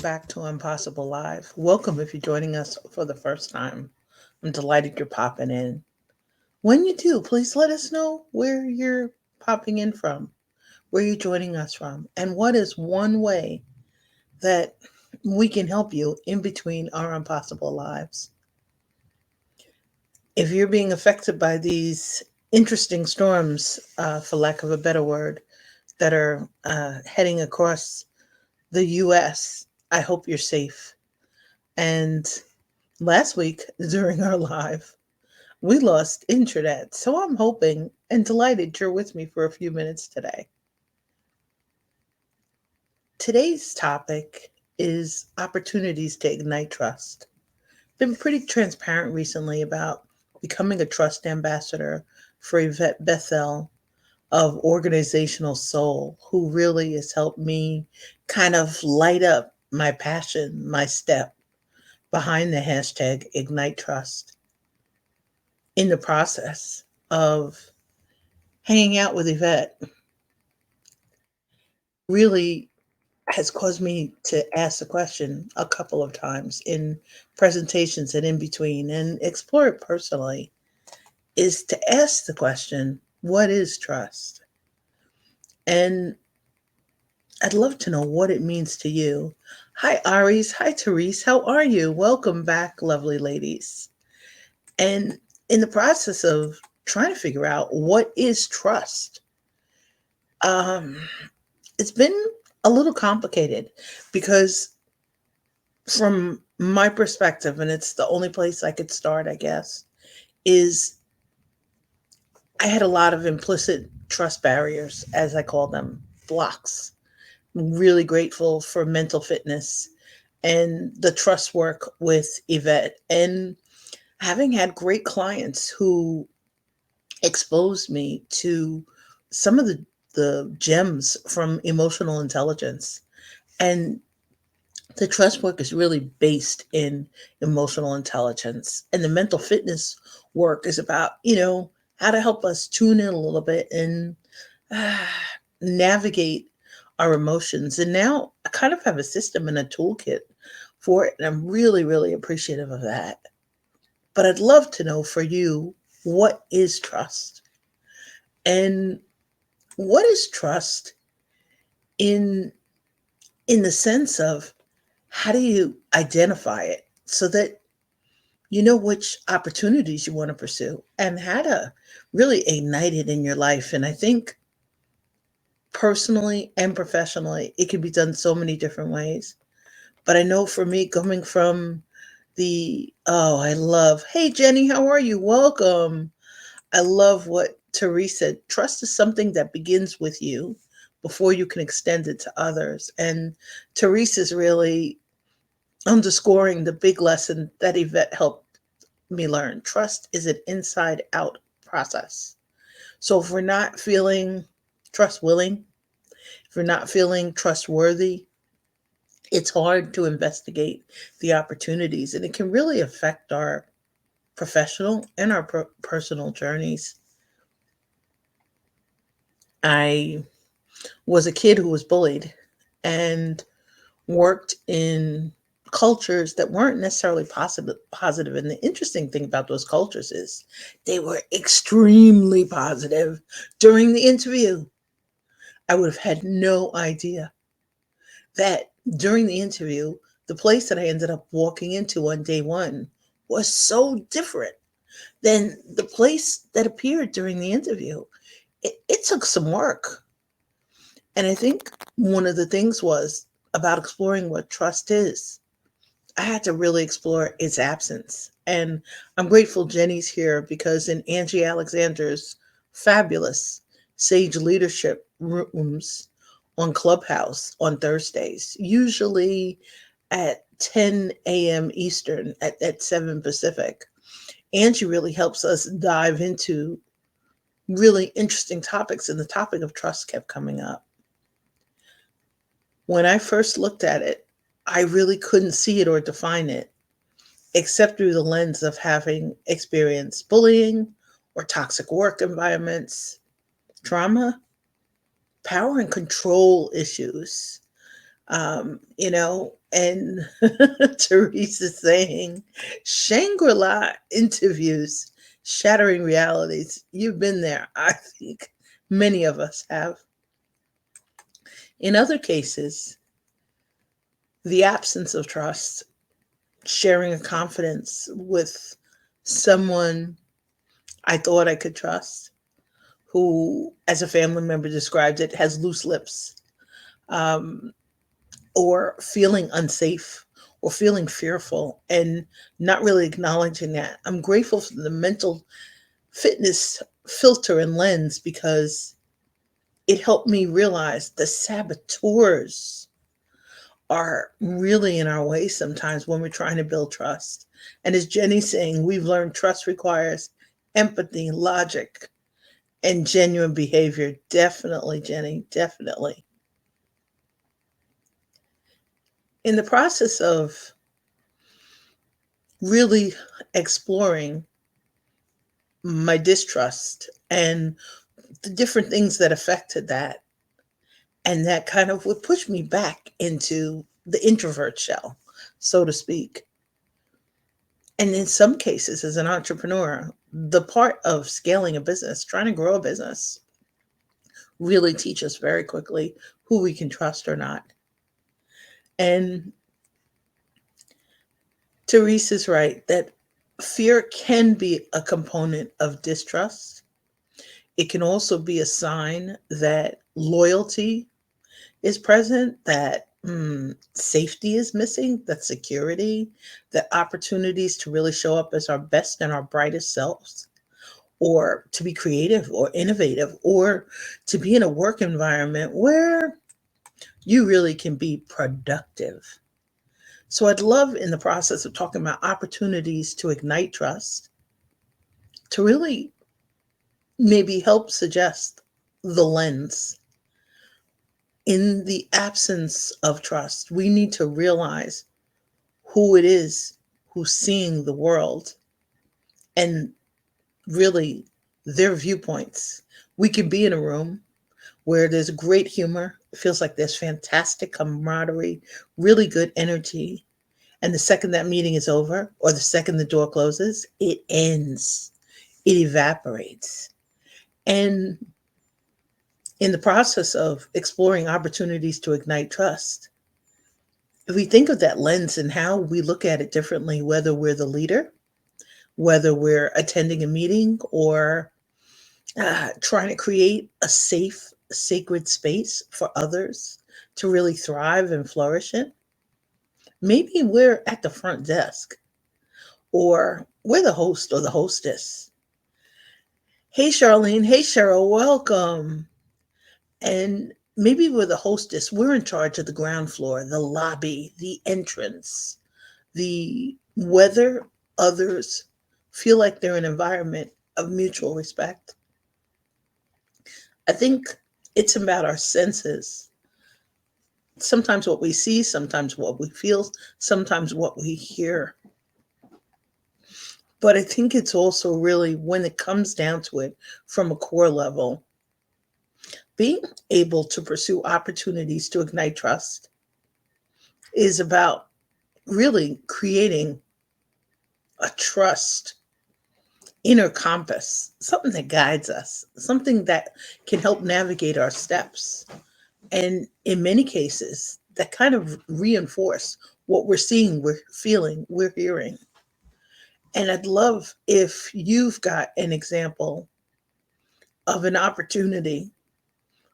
back to Impossible Live. Welcome if you're joining us for the first time. I'm delighted you're popping in. When you do, please let us know where you're popping in from, where you're joining us from, and what is one way that we can help you in between our impossible lives. If you're being affected by these interesting storms, for lack of a better word, that are heading across the US, I hope you're safe. And last week during our live, we lost internet. So I'm hoping and delighted you're with me for a few minutes today. Today's topic is opportunities to ignite trust. Been pretty transparent recently about becoming a trust ambassador for Yvette Bethel of Organizational Soul, who really has helped me kind of light up my passion, my step behind the hashtag Ignite Trust. In the process of hanging out with Yvette really has caused me to ask the question a couple of times in presentations and in between and explore it personally is to ask the question, what is trust? And I'd love to know what it means to you. Hi, Aries. Hi, Therese. How are you? Welcome back, lovely ladies. And in the process of trying to figure out what is trust, um, it's been a little complicated because, from my perspective, and it's the only place I could start, I guess, is I had a lot of implicit trust barriers, as I call them, blocks. Really grateful for mental fitness and the trust work with Yvette, and having had great clients who exposed me to some of the gems from emotional intelligence. And the trust work is really based in emotional intelligence. And the mental fitness work is about, how to help us tune in a little bit and uh, navigate our emotions. And now I kind of have a system and a toolkit for it. And I'm really, really appreciative of that. But I'd love to know for you, what is trust? And what is trust in the sense of how do you identify it so that you know which opportunities you want to pursue and how to really ignite it in your life? And I think personally and professionally, it can be done so many different ways. But I know for me, coming from I love, hey, Jenny, how are you? Welcome. I love what Therese said. Trust is something that begins with you before you can extend it to others. And Therese is really underscoring the big lesson that Yvette helped me learn. Trust is an inside out process. So if we're not feeling trust willing, if we're not feeling trustworthy, it's hard to investigate the opportunities, and it can really affect our professional and our personal journeys. I was a kid who was bullied and worked in cultures that weren't necessarily positive. And the interesting thing about those cultures is they were extremely positive. During the interview, I would have had no idea that during the interview, the place that I ended up walking into on day one was so different than the place that appeared during the interview. It took some work. And I think one of the things was about exploring what trust is. I had to really explore its absence. And I'm grateful Jenny's here because in Angie Alexander's fabulous Sage Leadership rooms on Clubhouse on Thursdays, usually at 10 a.m. Eastern, at 7 Pacific, Angie really helps us dive into really interesting topics. And the topic of trust kept coming up. When I first looked at it, I really couldn't see it or define it except through the lens of having experienced bullying or toxic work environments, trauma, power and control issues, And Teresa saying, Shangri-La interviews, shattering realities. You've been there. I think many of us have. In other cases, the absence of trust, sharing a confidence with someone I thought I could trust, who, as a family member described it, has loose lips, um, or feeling unsafe or feeling fearful and not really acknowledging that. I'm grateful for the mental fitness filter and lens because it helped me realize the saboteurs are really in our way sometimes when we're trying to build trust. And as Jenny's saying, we've learned trust requires empathy, logic, and genuine behavior. Definitely, Jenny, definitely. In the process of really exploring my distrust and the different things that affected that, and that kind of would push me back into the introvert shell, so to speak. And in some cases, as an entrepreneur, the part of scaling a business, trying to grow a business, really teach us very quickly who we can trust or not. And Teresa's right that fear can be a component of distrust. It can also be a sign that loyalty is present, that safety is missing, that security, that opportunities to really show up as our best and our brightest selves, or to be creative or innovative, or to be in a work environment where you really can be productive. So I'd love, in the process of talking about opportunities to ignite trust, to really maybe help suggest the lens. In the absence of trust, we need to realize who it is who's seeing the world and really their viewpoints. We can be in a room where there's great humor, it feels like there's fantastic camaraderie, really good energy. And the second that meeting is over, or the second the door closes, it ends, it evaporates. And in the process of exploring opportunities to ignite trust, if we think of that lens and how we look at it differently, whether we're the leader, whether we're attending a meeting, or trying to create a safe, sacred space for others to really thrive and flourish in, maybe we're at the front desk, or we're the host or the hostess. Hey, Charlene. Hey, Cheryl. Welcome. And maybe we're the hostess. We're in charge of the ground floor, the lobby, the entrance, the whether others feel like they're in an environment of mutual respect. I think it's about our senses. Sometimes what we see, sometimes what we feel, sometimes what we hear. But I think it's also really, when it comes down to it, from a core level, being able to pursue opportunities to ignite trust is about really creating a trust inner compass, something that guides us, something that can help navigate our steps. And in many cases, that kind of reinforce what we're seeing, we're feeling, we're hearing. And I'd love if you've got an example of an opportunity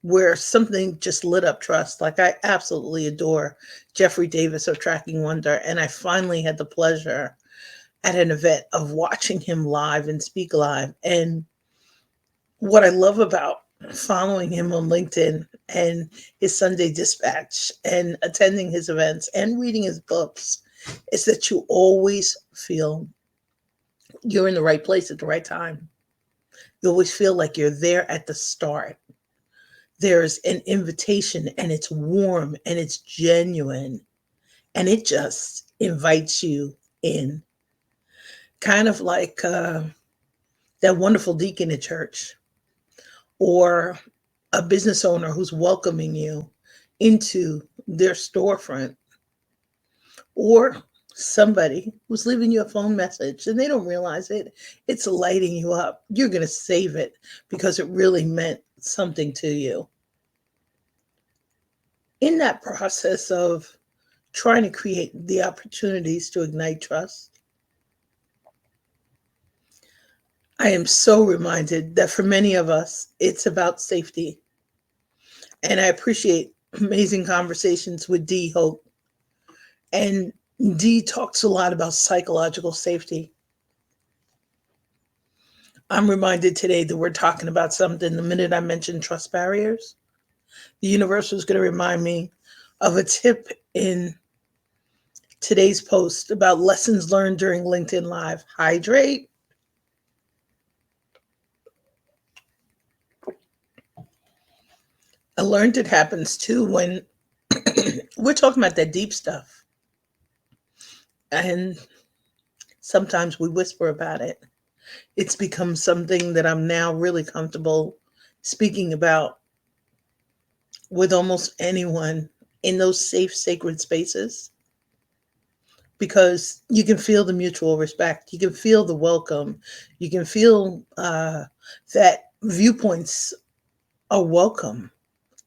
where something just lit up trust. Like, I absolutely adore Jeffrey Davis of Tracking Wonder. And I finally had the pleasure at an event of watching him live and speak live. And what I love about following him on LinkedIn and his Sunday Dispatch and attending his events and reading his books is that you always feel you're in the right place at the right time. You always feel like you're there at the start. There's an invitation, and it's warm and it's genuine, and it just invites you in. Kind of like that wonderful deacon at church, or a business owner who's welcoming you into their storefront. or somebody who's leaving you a phone message and they don't realize it, it's lighting you up. You're going to save it because it really meant something to you. In that process of trying to create the opportunities to ignite trust, I am so reminded that for many of us, it's about safety. And I appreciate amazing conversations with Dee Hope. And Dee talks a lot about psychological safety. I'm reminded today that we're talking about something the minute I mentioned trust barriers. The universe was going to remind me of a tip in today's post about lessons learned during LinkedIn Live. Hydrate. I learned it happens too when we're talking about that deep stuff. And sometimes we whisper about it. It's become something that I'm now really comfortable speaking about with almost anyone in those safe, sacred spaces because you can feel the mutual respect. You can feel the welcome. You can feel that viewpoints are welcome,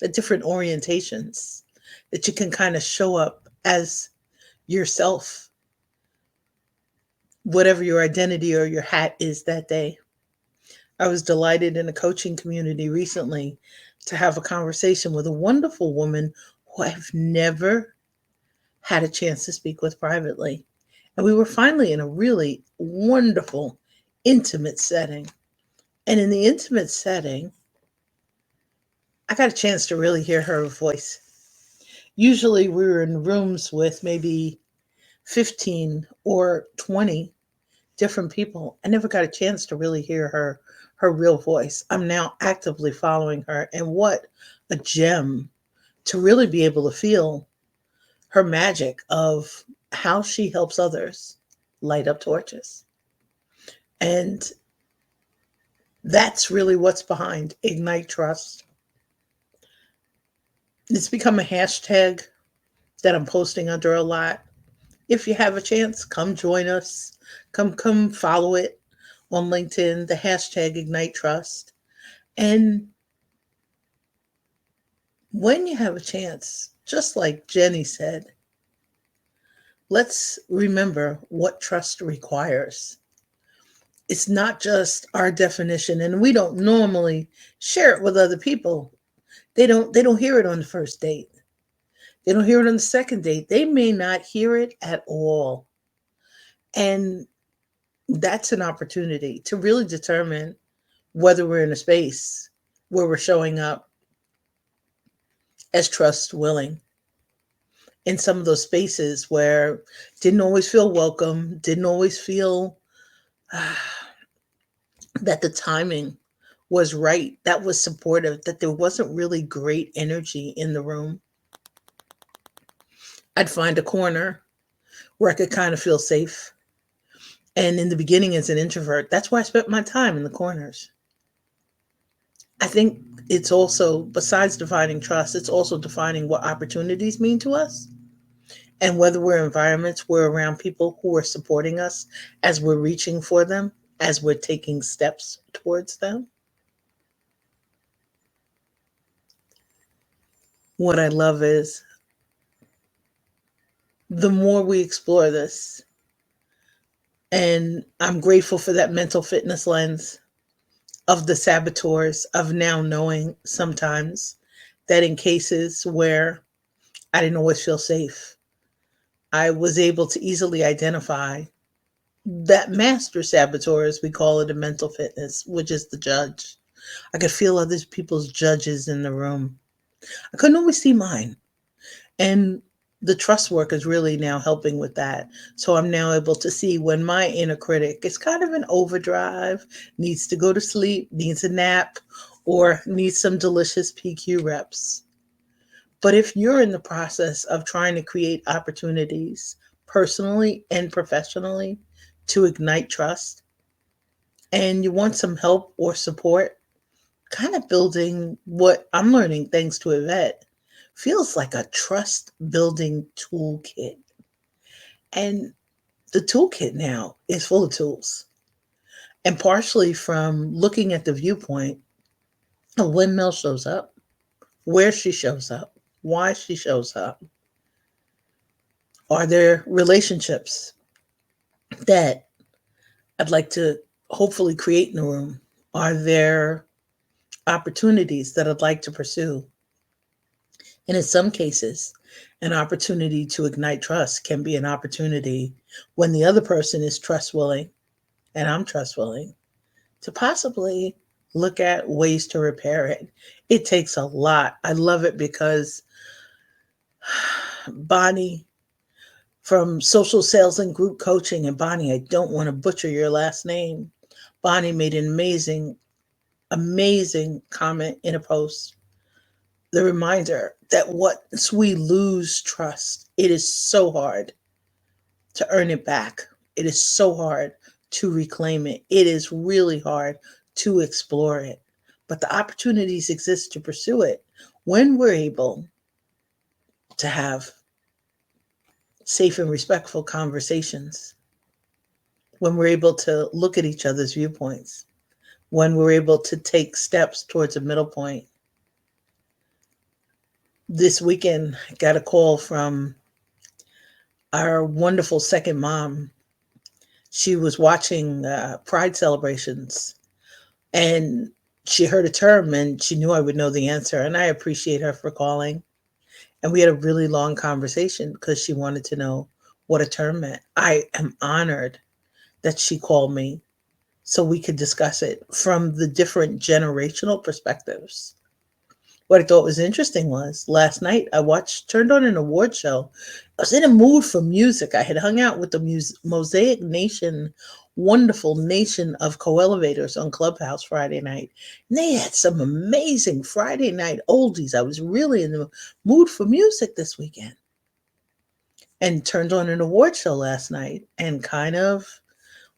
the different orientations, that you can kind of show up as yourself, whatever your identity or your hat is that day. I was delighted in a coaching community recently to have a conversation with a wonderful woman who I've never had a chance to speak with privately. And we were finally in a really wonderful, intimate setting. And in the intimate setting, I got a chance to really hear her voice. Usually we were in rooms with maybe 15 or 20 different people. I never got a chance to really hear her real voice. I'm now actively following her, and what a gem to really be able to feel her magic of how she helps others light up torches. And that's really what's behind Ignite Trust. It's become a hashtag that I'm posting under a lot. If you have a chance, come join us. Come follow it on LinkedIn, the hashtag Ignite Trust. And when you have a chance, just like Jenny said, let's remember what trust requires. It's not just our definition, and we don't normally share it with other people. They don't hear it on the first date. They don't hear it on the second date. They may not hear it at all. And that's an opportunity to really determine whether we're in a space where we're showing up as trust willing in some of those spaces where didn't always feel welcome, didn't always feel that the timing was right, that was supportive, that there wasn't really great energy in the room. I'd find a corner where I could kind of feel safe. And in the beginning, as an introvert, that's where I spent my time, in the corners. I think it's also, besides defining trust, it's also defining what opportunities mean to us and whether we're environments, we're around people who are supporting us as we're reaching for them, as we're taking steps towards them. What I love is the more we explore this, and I'm grateful for that mental fitness lens of the saboteurs, of now knowing sometimes that in cases where I didn't always feel safe, I was able to easily identify that master saboteur, as we call it in mental fitness, which is the judge. I could feel other people's judges in the room. I couldn't always see mine. And the trust work is really now helping with that. So I'm now able to see when my inner critic is kind of in overdrive, needs to go to sleep, needs a nap, or needs some delicious PQ reps. But if you're in the process of trying to create opportunities personally and professionally to ignite trust, and you want some help or support, kind of building what I'm learning thanks to Yvette feels like a trust building toolkit. And the toolkit now is full of tools. And partially from looking at the viewpoint of when Mel shows up, where she shows up, why she shows up. Are there relationships that I'd like to hopefully create in the room? Are there opportunities that I'd like to pursue? And in some cases, an opportunity to ignite trust can be an opportunity when the other person is trust willing and I'm trust willing to possibly look at ways to repair it. It takes a lot. I love it because Bonnie from Social Sales and Group Coaching, and Bonnie, I don't want to butcher your last name. Bonnie made an amazing comment in a post. The reminder that once we lose trust, it is so hard to earn it back. It is so hard to reclaim it. It is really hard to explore it. But the opportunities exist to pursue it when we're able to have safe and respectful conversations, when we're able to look at each other's viewpoints, when we're able to take steps towards a middle point. This weekend, I got a call from our wonderful second mom. She was watching Pride celebrations and she heard a term and she knew I would know the answer. And I appreciate her for calling. And we had a really long conversation because she wanted to know what a term meant. I am honored that she called me so we could discuss it from the different generational perspectives. What I thought was interesting was last night turned on an award show. I was in a mood for music. I had hung out with the Mosaic Nation, wonderful nation of co-elevators on Clubhouse Friday night. And they had some amazing Friday night oldies. I was really in the mood for music this weekend. And turned on an award show last night and kind of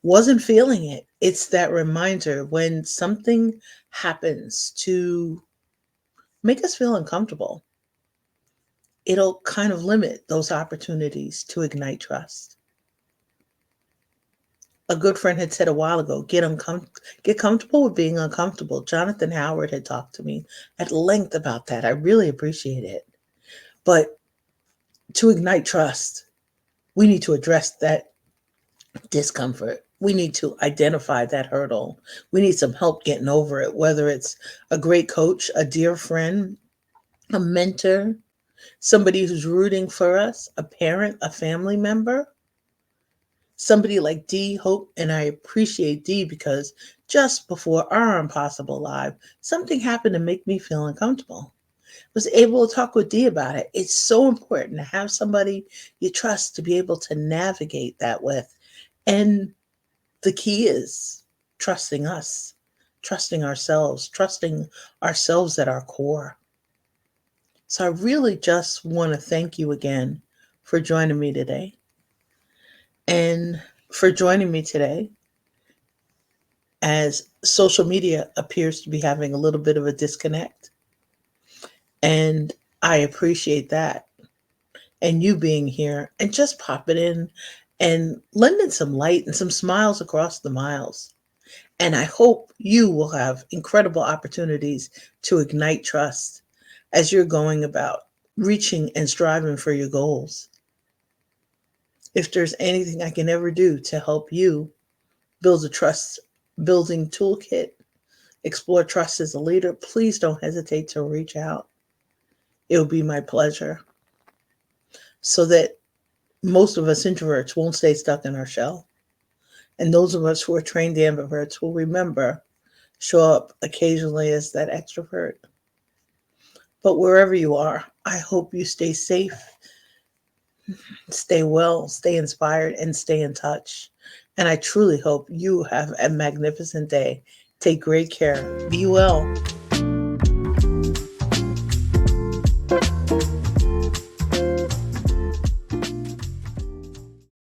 wasn't feeling it. It's that reminder when something happens to make us feel uncomfortable, it'll kind of limit those opportunities to ignite trust. A good friend had said a while ago, get comfortable with being uncomfortable. Jonathan Howard had talked to me at length about that. I really appreciate it. But to ignite trust, we need to address that discomfort. We need to identify that hurdle. We need some help getting over it, whether it's a great coach, a dear friend, a mentor, somebody who's rooting for us, a parent, a family member, somebody like Dee Hope. And I appreciate Dee because just before our Impossible Live, something happened to make me feel uncomfortable. I was able to talk with Dee about it. It's so important to have somebody you trust to be able to navigate that with. And the key is trusting us, trusting ourselves at our core. So I really just want to thank you again for joining me today. And for joining me today as social media appears to be having a little bit of a disconnect. And I appreciate that. And you being here and just popping in and lending some light and some smiles across the miles. And I hope you will have incredible opportunities to ignite trust as you're going about reaching and striving for your goals. If there's anything I can ever do to help you build a trust building toolkit, explore trust as a leader, please don't hesitate to reach out. It will be my pleasure so that most of us introverts won't stay stuck in our shell. And those of us who are trained ambiverts will remember, show up occasionally as that extrovert. But wherever you are, I hope you stay safe, stay well, stay inspired, and stay in touch. And I truly hope you have a magnificent day. Take great care. Be well.